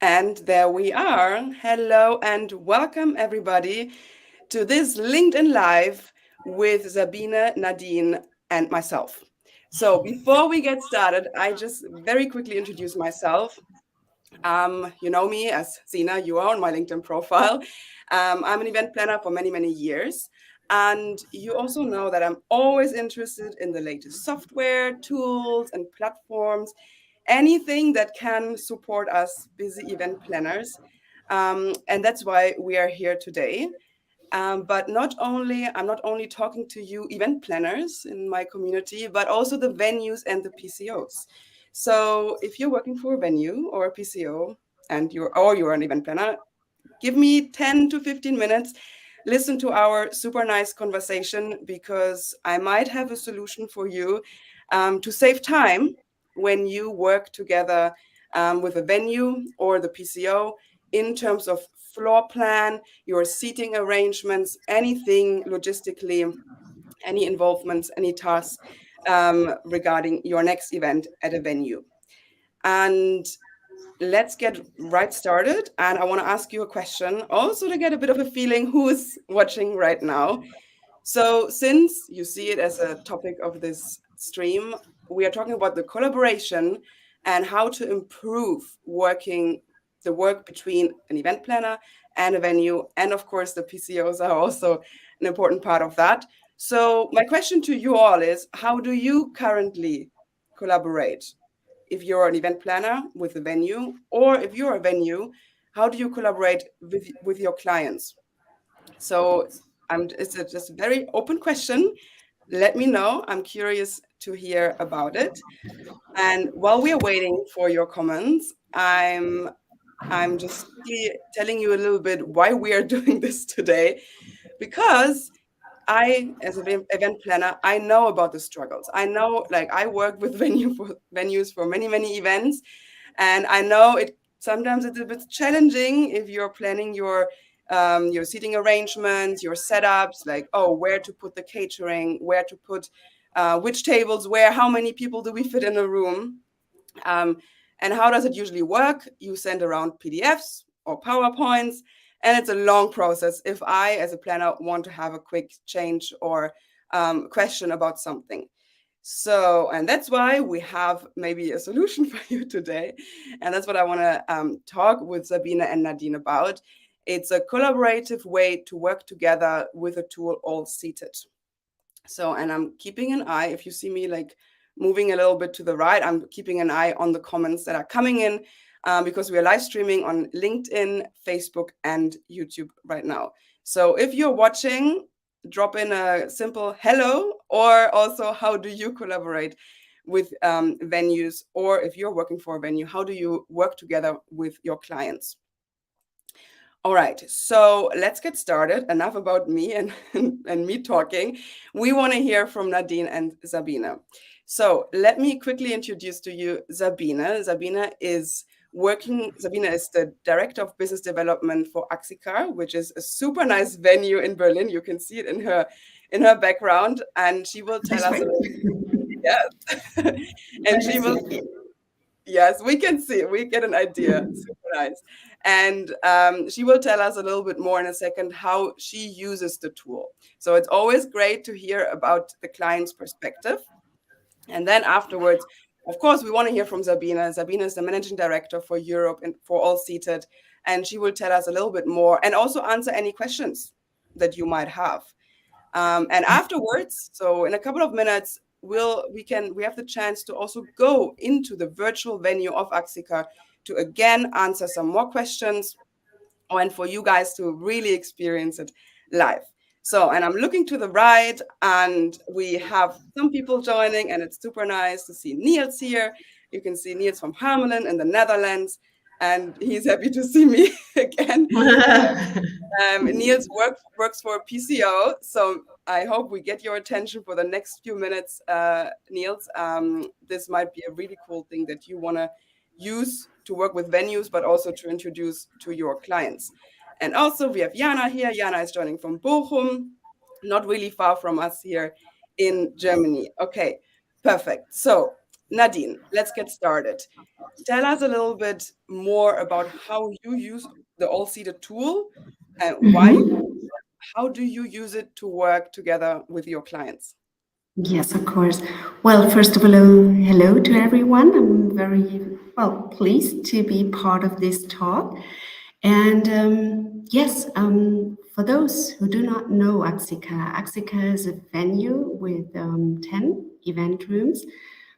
And there we are. Hello and welcome everybody to this LinkedIn Live with Sabine, Nadine, and myself. So before we get started, I just very quickly introduce myself. You know me as Sina, you are on my LinkedIn profile. I'm an event planner for many, many years. And you also know that I'm always interested in the latest software, tools, and platforms, anything that can support us busy event planners. And that's why we are here today. But I'm not only talking to you event planners in my community, but also the venues and the PCOs. So if you're working for a venue or a PCO and you're an event planner, give me 10 to 15 minutes, listen to our super nice conversation because I might have a solution for you to save time when you work together with a venue or the PCO in terms of floor plan, your seating arrangements, anything logistically, any involvements, any tasks regarding your next event at a venue. And let's get right started. And I want to ask you a question also to get a bit of a feeling who's watching right now. So, since you see it as a topic of this stream, we are talking about the collaboration and how to improve the work between an event planner and a venue. And of course, the PCOs are also an important part of that. So, my question to you all is how do you currently collaborate? If you're an event planner with a venue, or if you're a venue, how do you collaborate with your clients? So it's just a very open question. Let me know. I'm curious to hear about it. And while we're waiting for your comments, I'm just quickly telling you a little bit why we are doing this today, because as an event planner, I know about the struggles. I know, like, I work with venues for many, many events, and I know sometimes it's a bit challenging if you're planning your seating arrangements, your setups, like, oh, where to put the catering, where to put which tables, where, how many people do we fit in a room, um, and how does it usually work? You send around PDFs or PowerPoints, and it's a long process if I, as a planner, want to have a quick change or question about something. So, and that's why we have maybe a solution for you today. And that's what I want to talk with Sabine and Nadine about. It's a collaborative way to work together with a tool all seated. So, and I'm keeping an eye, if you see me like moving a little bit to the right, I'm keeping an eye on the comments that are coming in because we are live streaming on LinkedIn, Facebook, and YouTube right now. So if you're watching, drop in a simple hello, or also how do you collaborate with venues, or if you're working for a venue, how do you work together with your clients? All right, so let's get started. Enough about me and, and me talking. We want to hear from Nadine and Sabine. So let me quickly introduce to you Sabine. Sabine is the Director of Business Development for Axicar, which is a super nice venue in Berlin. You can see it in her background, and she will tell us. Yes, and she will. Yes, we can see. We get an idea. Super nice. And she will tell us a little bit more in a second how she uses the tool. So it's always great to hear about the client's perspective. And then afterwards, of course, we want to hear from Sabine. Sabine is the managing director for Europe and for All Seated. And she will tell us a little bit more and also answer any questions that you might have. And afterwards, so in a couple of minutes, we have the chance to also go into the virtual venue of Axicar to again answer some more questions and for you guys to really experience it live. So, and I'm looking to the right, and we have some people joining, and it's super nice to see Niels here. You can see Niels from Harmelen in the Netherlands, and he's happy to see me again. Niels works for PCO, so I hope we get your attention for the next few minutes, Niels. This might be a really cool thing that you want to use to work with venues, but also to introduce to your clients. And also we have Jana here. Jana is joining from Bochum, not really far from us here in Germany. Okay, perfect. So Nadine, let's get started. Tell us a little bit more about how you use the all-seated tool and why, Mhm. how do you use it to work together with your clients? Yes, of course. Well, first of all, hello to everyone. I'm very pleased to be part of this talk. And yes, for those who do not know Axica is a venue with 10 event rooms,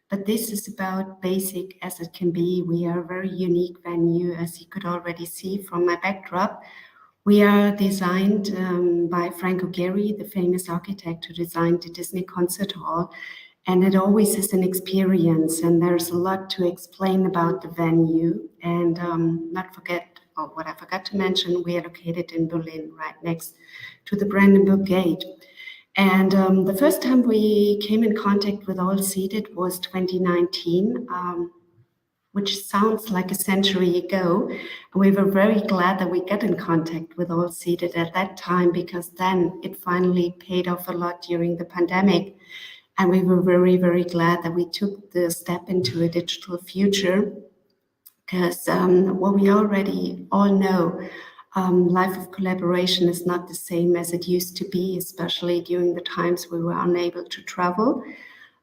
but this is about basic as it can be. We are a very unique venue, as you could already see from my backdrop. We are designed by Franco Gehry, the famous architect who designed the Disney Concert Hall. And it always is an experience, and there's a lot to explain about the venue. And not forget, or what I forgot to mention, we are located in Berlin, right next to the Brandenburg Gate. And the first time we came in contact with All Seated was 2019. Which sounds like a century ago. We were very glad that we got in contact with All Seated at that time because then it finally paid off a lot during the pandemic. And we were very, very glad that we took the step into a digital future because what we already all know, life of collaboration is not the same as it used to be, especially during the times we were unable to travel.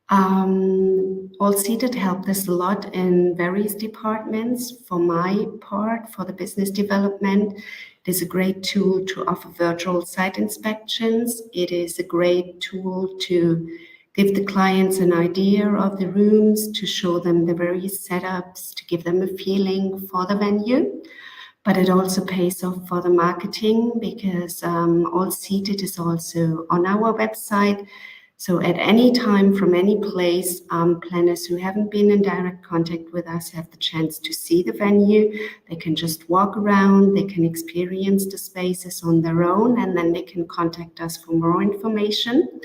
All Seated helped us a lot in various departments. For my part, for the business development, it is a great tool to offer virtual site inspections. It is a great tool to give the clients an idea of the rooms, to show them the various setups, to give them a feeling for the venue. But it also pays off for the marketing because All Seated is also on our website. So at any time, from any place, planners who haven't been in direct contact with us have the chance to see the venue. They can just walk around, they can experience the spaces on their own, and then they can contact us for more information.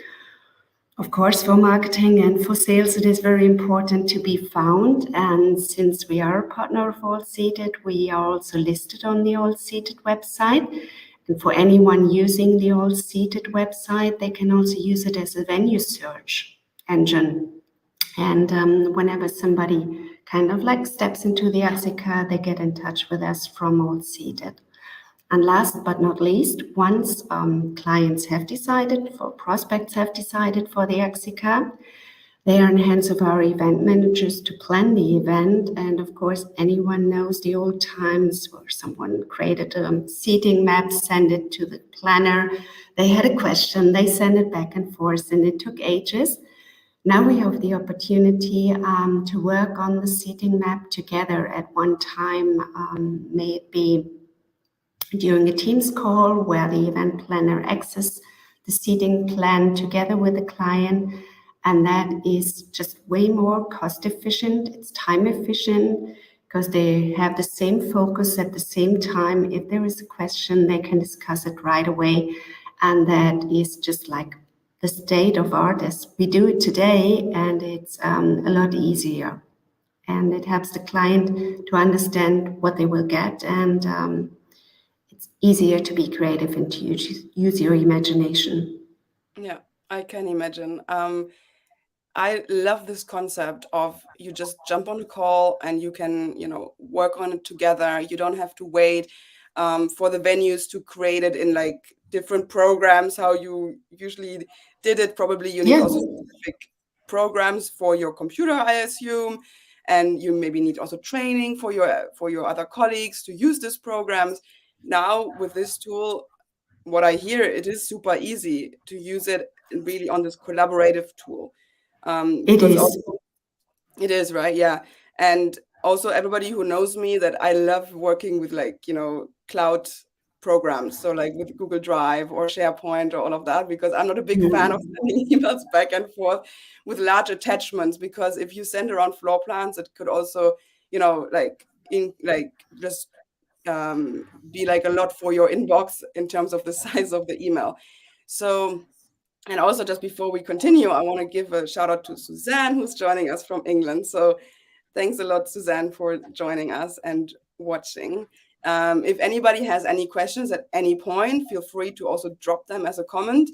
Of course, for marketing and for sales, it is very important to be found. And since we are a partner of All Seated, we are also listed on the All Seated website. And for anyone using the All Seated website, they can also use it as a venue search engine. And whenever somebody kind of like steps into the Axica, they get in touch with us from All Seated. And last but not least, once clients have decided, for prospects have decided for the Axica, they are in the hands of our event managers to plan the event. And of course, anyone knows the old times where someone created a seating map, sent it to the planner. They had a question, they sent it back and forth, and it took ages. Now we have the opportunity to work on the seating map together at one time. May it be during a Teams call where the event planner accesses the seating plan together with the client. And that is just way more cost efficient. It's time efficient because they have the same focus at the same time. If there is a question, they can discuss it right away. And that is just like the state of art as we do it today. And it's a lot easier. And it helps the client to understand what they will get. And it's easier to be creative and to use your imagination. Yeah, I can imagine. I love this concept of you just jump on a call and you can, work on it together. You don't have to wait for the venues to create it in like different programs, how you usually did it. Probably you need Yeah. also specific programs for your computer, I assume, and you maybe need also training for your other colleagues to use these programs. Now with this tool, what I hear, it is super easy to use it really on this collaborative tool. It Because is. also it is right, yeah. And also everybody who knows me that I love working with like, cloud programs. So like with Google Drive or SharePoint or all of that, because I'm not a big fan of Mm. sending emails back and forth with large attachments, because if you send around floor plans, it could also, like in like just be like a lot for your inbox in terms of the size of the email. So, and also just before we continue, I want to give a shout out to Suzanne, who's joining us from England. So thanks a lot, Suzanne, for joining us and watching. If anybody has any questions at any point, feel free to also drop them as a comment.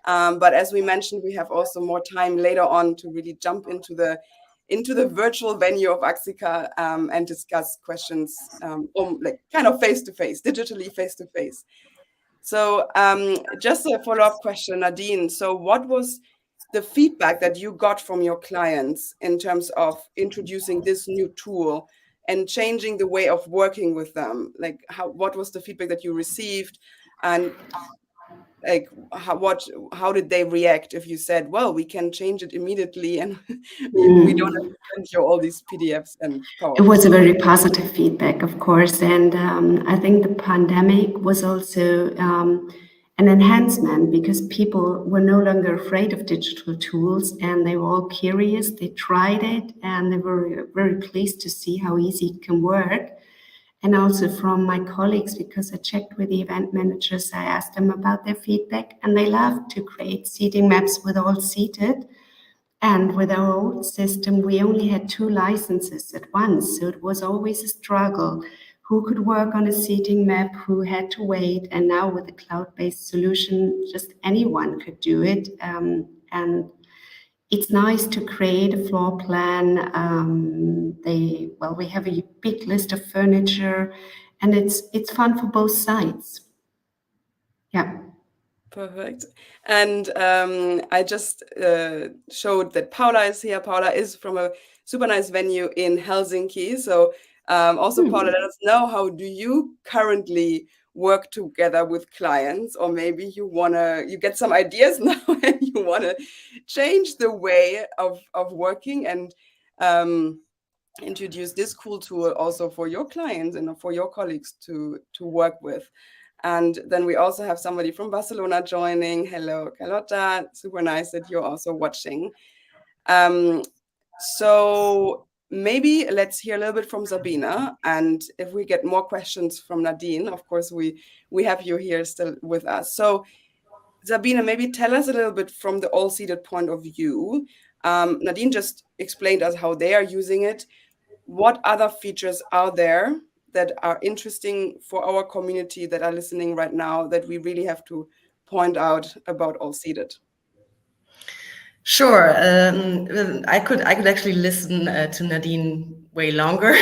But as we mentioned, we have also more time later on to really jump into the into the virtual venue of Axica and discuss questions like kind of face-to-face, digitally face-to-face. So just a follow-up question, Nadine. So what was the feedback that you got from your clients in terms of introducing this new tool and changing the way of working with them? Like, what was the feedback that you received, and like how did they react if you said, well, we can change it immediately and we don't have to send you all these PDFs and PowerPoint? It was a very positive feedback, of course, and I think the pandemic was also an enhancement, because people were no longer afraid of digital tools, and they were all curious. They tried it, and they were very pleased to see how easy it can work. And also from my colleagues, because I checked with the event managers, I asked them about their feedback, and they loved to create seating maps with all seated. And with our old system, we only had 2 licenses at once, so it was always a struggle. Who could work on a seating map, who had to wait, and now with a cloud-based solution, just anyone could do it. And it's nice to create a floor plan. We have a big list of furniture, and it's fun for both sides. Yeah. Perfect. And I just showed that Paula is here. Paula is from a super nice venue in Helsinki. So also, Paula, let us know, how do you currently work together with clients? Or maybe you get some ideas now and you want to change the way of working and introduce this cool tool also for your clients and for your colleagues to work with. And then we also have somebody from Barcelona joining. Hello, Carlotta. Super nice that you're also watching. So maybe let's hear a little bit from Sabina. And if we get more questions from Nadine, of course, we have you here still with us. So Sabina, maybe tell us a little bit from the all-seated point of view. Nadine just explained us how they are using it. What other features are there that are interesting for our community that are listening right now that we really have to point out about All Seated? Sure. I could actually listen to Nadine way longer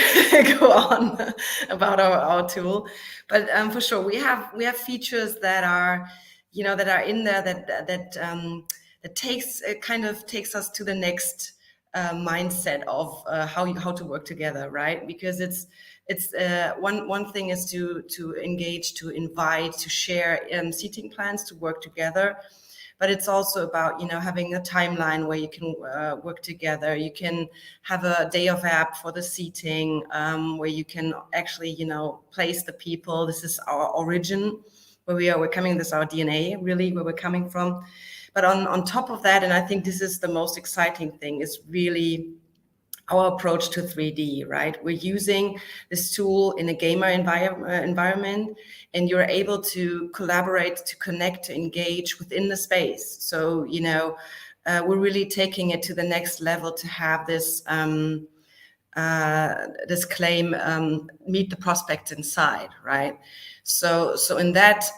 go on about our tool, but for sure we have features that are that are in there that takes us to the next mindset of how to work together, right? Because it's one thing is to engage, to invite, to share seating plans, to work together. But it's also about, having a timeline where you can work together. You can have a day of app for the seating, where you can actually, place the people. This is our origin, where we're coming. This is our DNA, really, where we're coming from. But on top of that, and I think this is the most exciting thing, is really our approach to 3D, right? We're using this tool in a gamer environment, and you're able to collaborate, to connect, to engage within the space. So, we're really taking it to the next level to have this this claim, meet the prospect inside, right? So in that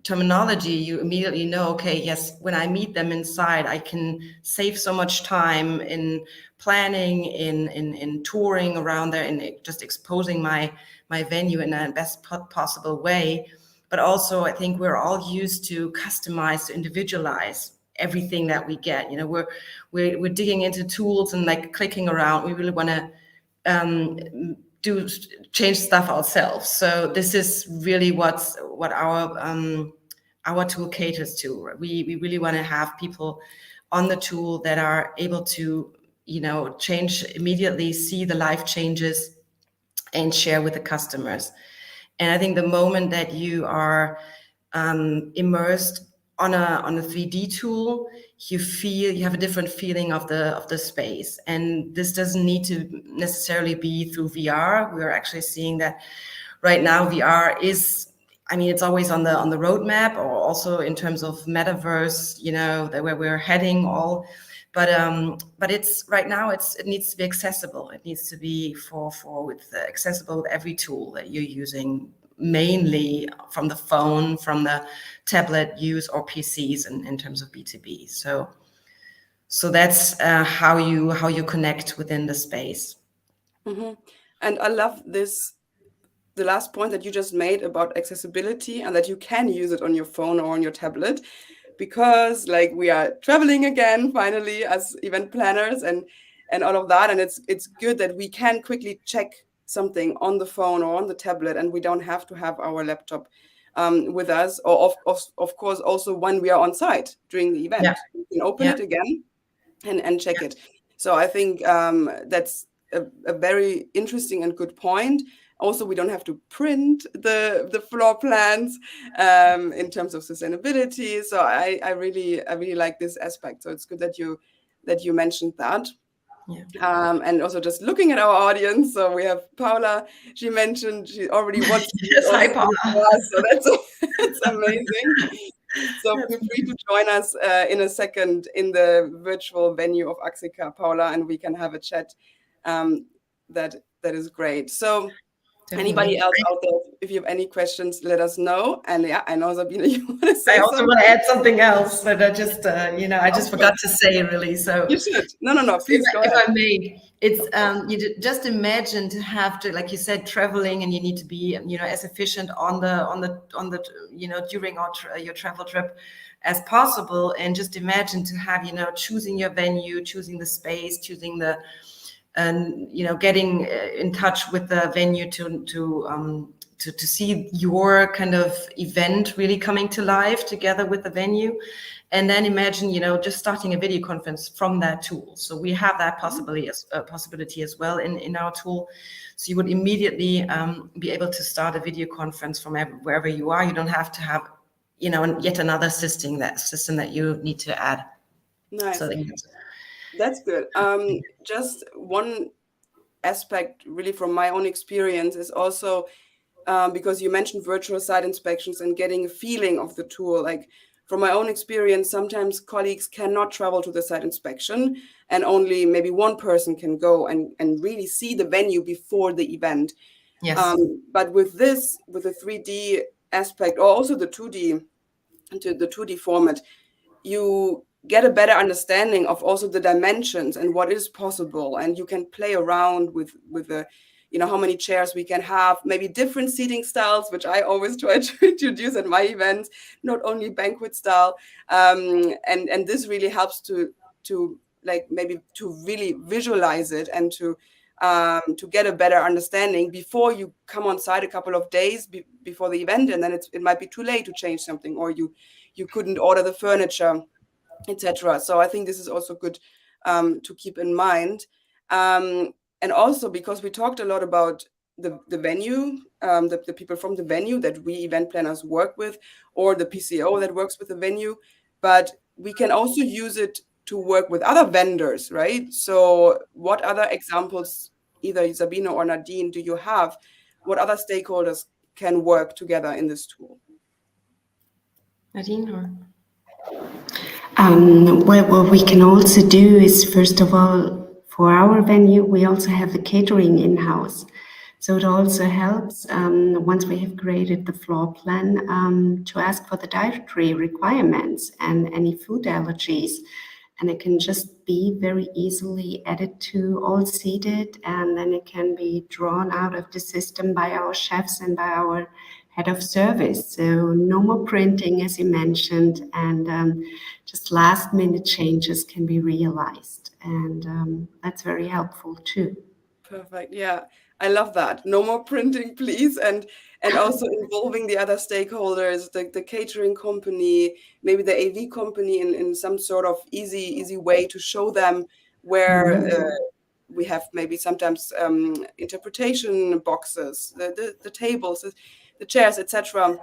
terminology, you immediately know, okay, yes, when I meet them inside, I can save so much time in planning, in touring around there, and just exposing my venue in the best possible way. But also, I think we're all used to customize, to individualize everything that we get. We're digging into tools and like clicking around. We really want to change stuff ourselves. So this is really what our tool caters to. We really want to have people on the tool that are able to change immediately, see the life changes, and share with the customers. And I think the moment that you are immersed on a 3D tool, you have a different feeling of the space. And this doesn't need to necessarily be through VR. We're actually seeing that right now VR is, it's always on the roadmap, or also in terms of metaverse, where we're heading all. But it's right now it needs to be accessible. It needs to be accessible with every tool that you're using, mainly from the phone, from the tablet use, or PCs in terms of B2B. So So that's how you connect within the space. Mm-hmm. And I love this, the last point that you just made about accessibility and that you can use it on your phone or on your tablet, because like we are traveling again finally as event planners and all of that, and it's good that we can quickly check something on the phone or on the tablet, and we don't have to have our laptop with us, or of course also when we are on site during the event. Yeah. We can open it again and check it. So I think that's a very interesting and good point. Also, we don't have to print the floor plans in terms of sustainability. So I really like this aspect. So it's good that you mentioned that. Yeah. And also just looking at our audience. So we have Paula. She mentioned she already wants to Yes, hi, Paula. so that's amazing. So feel free to join us in a second in the virtual venue of Axica, Paula, and we can have a chat. That is great. So Definitely. anybody else out there, if you have any questions, let us know. And yeah, I know, Sabine, you want to say I also something? want to add something else, but I just, I just forgot to say really. So you should. No, please go ahead. If I may, it's just imagine to have to, like you said, traveling, and you need to be, as efficient on the during your travel trip as possible, and just imagine to have, choosing your venue, choosing the space, choosing the, and getting in touch with the venue to see your kind of event really coming to life together with the venue. And then imagine, just starting a video conference from that tool. So we have that possibility as well in our tool. So you would immediately be able to start a video conference from wherever you are. You don't have to have, yet another system that you need to add. Nice. So that's good. Just one aspect really from my own experience is also because you mentioned virtual site inspections and getting a feeling of the tool. Like from my own experience, sometimes colleagues cannot travel to the site inspection, and only maybe one person can go and really see the venue before the event. Yes. But with the 3D aspect, or also the 2D format, you get a better understanding of also the dimensions and what is possible, and you can play around with the how many chairs we can have, maybe different seating styles, which I always try to introduce at my events, not only banquet style, and this really helps to like maybe to really visualize it and to get a better understanding before you come on site a couple of days before the event, and then it might be too late to change something, or you couldn't order the furniture, etc. So I think this is also good to keep in mind. And also because we talked a lot about the venue, the people from the venue that we event planners work with, or the PCO that works with the venue, but we can also use it to work with other vendors, right? So what other examples, either Sabine or Nadine, do you have? What other stakeholders can work together in this tool? Nadine, or? What we can also do is, first of all, for our venue, we also have the catering in-house. So it also helps, once we have created the floor plan, to ask for the dietary requirements and any food allergies. And it can just be very easily added to all seated, and then it can be drawn out of the system by our chefs and by our head of service. So no more printing, as you mentioned, and just last minute changes can be realized. And that's very helpful too. Perfect. Yeah, I love that. No more printing, please. And also involving the other stakeholders, the catering company, maybe the AV company in some sort of easy way to show them where we have maybe sometimes interpretation boxes, the tables, the chairs, etc.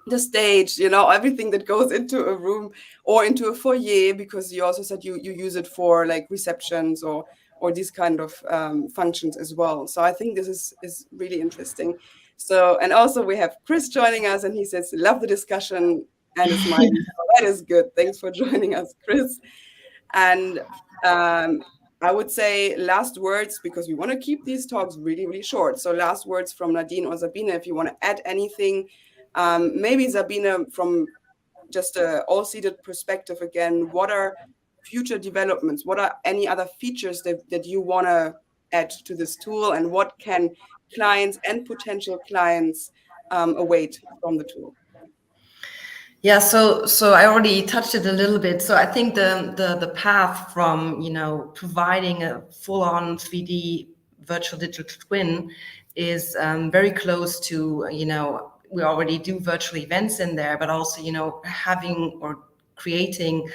The stage, everything that goes into a room or into a foyer, because you also said you use it for like receptions or these kind of functions as well. So I think this is really interesting. So, and also we have Chris joining us, and he says, love the discussion, and is smiling. So that is good. Thanks for joining us, Chris. And I would say last words, because we want to keep these talks really, really short. So last words from Nadine or Sabine, if you want to add anything. Maybe Sabine, from just a all-seated perspective again, what are future developments? What are any other features that you want to add to this tool, and what can clients and potential clients await from the tool? Yeah, so I already touched it a little bit. So I think the path from, you know, providing a full-on 3D virtual digital twin is very close to, you know, we already do virtual events in there, but also, you know, having or creating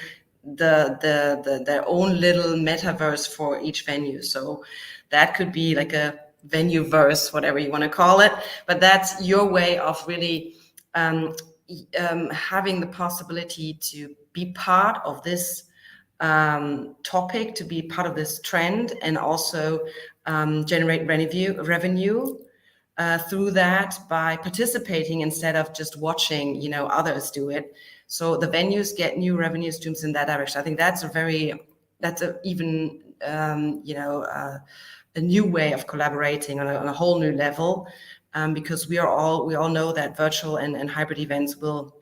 their own little metaverse for each venue. So that could be like a venue verse, whatever you want to call it, but that's your way of really having the possibility to be part of this topic, to be part of this trend, and also generate revenue through that by participating instead of just watching, you know, others do it. So the venues get new revenue streams in that direction. I think that's a new way of collaborating on a whole new level. Because we all know that virtual and hybrid events will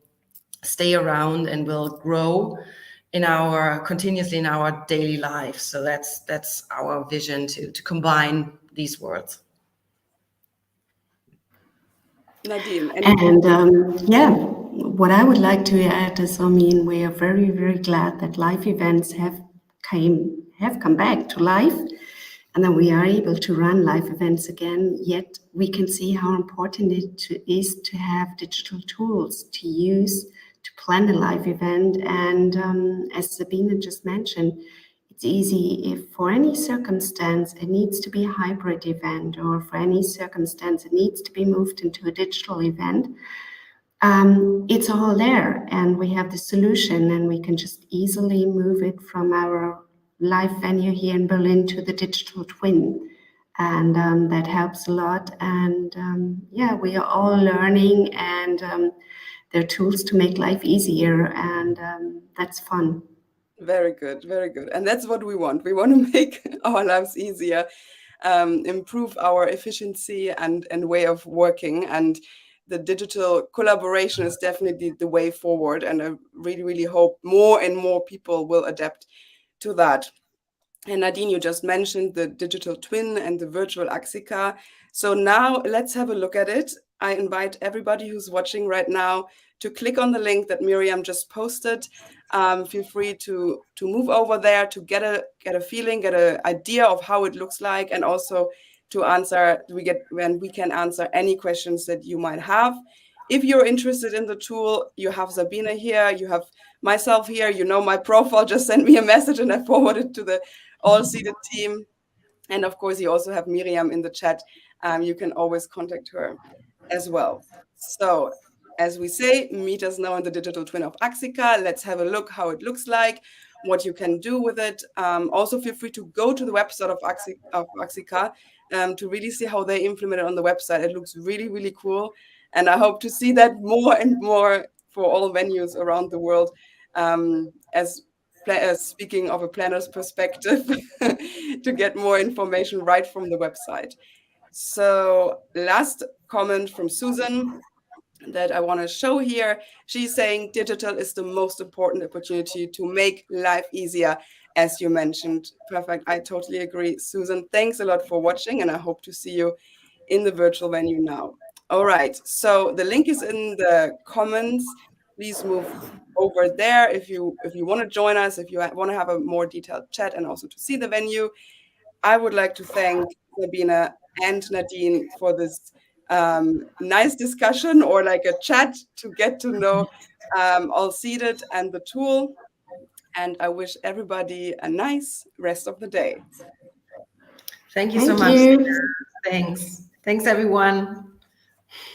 stay around and will grow continuously in our daily life. So that's our vision to combine these worlds. Nadine. And yeah, what I would like to add is, I mean, we are very, very glad that live events have come back to life, and then we are able to run live events again. Yet we can see how important it is to have digital tools to use to plan a live event. And as Sabine just mentioned, it's easy if for any circumstance it needs to be a hybrid event, or for any circumstance it needs to be moved into a digital event. It's all there, and we have the solution, and we can just easily move it from our live venue here in Berlin to the digital twin, and that helps a lot. And yeah, we are all learning, and there are tools to make life easier, and that's fun. Very good, very good. And that's what we want. We want to make our lives easier, improve our efficiency and way of working. And the digital collaboration is definitely the way forward. And I really, really hope more and more people will adapt to that. And Nadine, you just mentioned the digital twin and the virtual Axica. So now let's have a look at it. I invite everybody who's watching right now to click on the link that Miriam just posted. Feel free to move over there to get a feeling, get an idea of how it looks like, and also to answer. We can answer any questions that you might have. If you're interested in the tool, you have Sabine here, you have myself here, you know my profile, just send me a message and I forward it to the All Seated team. And of course, you also have Miriam in the chat. You can always contact her as well. So as we say, meet us now in the digital twin of Axica. Let's have a look how it looks like, what you can do with it. Also feel free to go to the website of Axica to really see how they implement it on the website. It looks really, really cool. And I hope to see that more and more for all venues around the world, as speaking of a planner's perspective, to get more information right from the website. So last comment from Susan that I want to show here. She's saying digital is the most important opportunity to make life easier, as you mentioned. Perfect. I totally agree. Susan, thanks a lot for watching, and I hope to see you in the virtual venue now. All right, so the link is in the comments. Please move over there if you want to join us, if you want to have a more detailed chat and also to see the venue. I would like to thank Sabine and Nadine for this nice discussion, or like a chat to get to know All Seated and the tool. And I wish everybody a nice rest of the day. Thank you so much. Thanks. Thanks, everyone.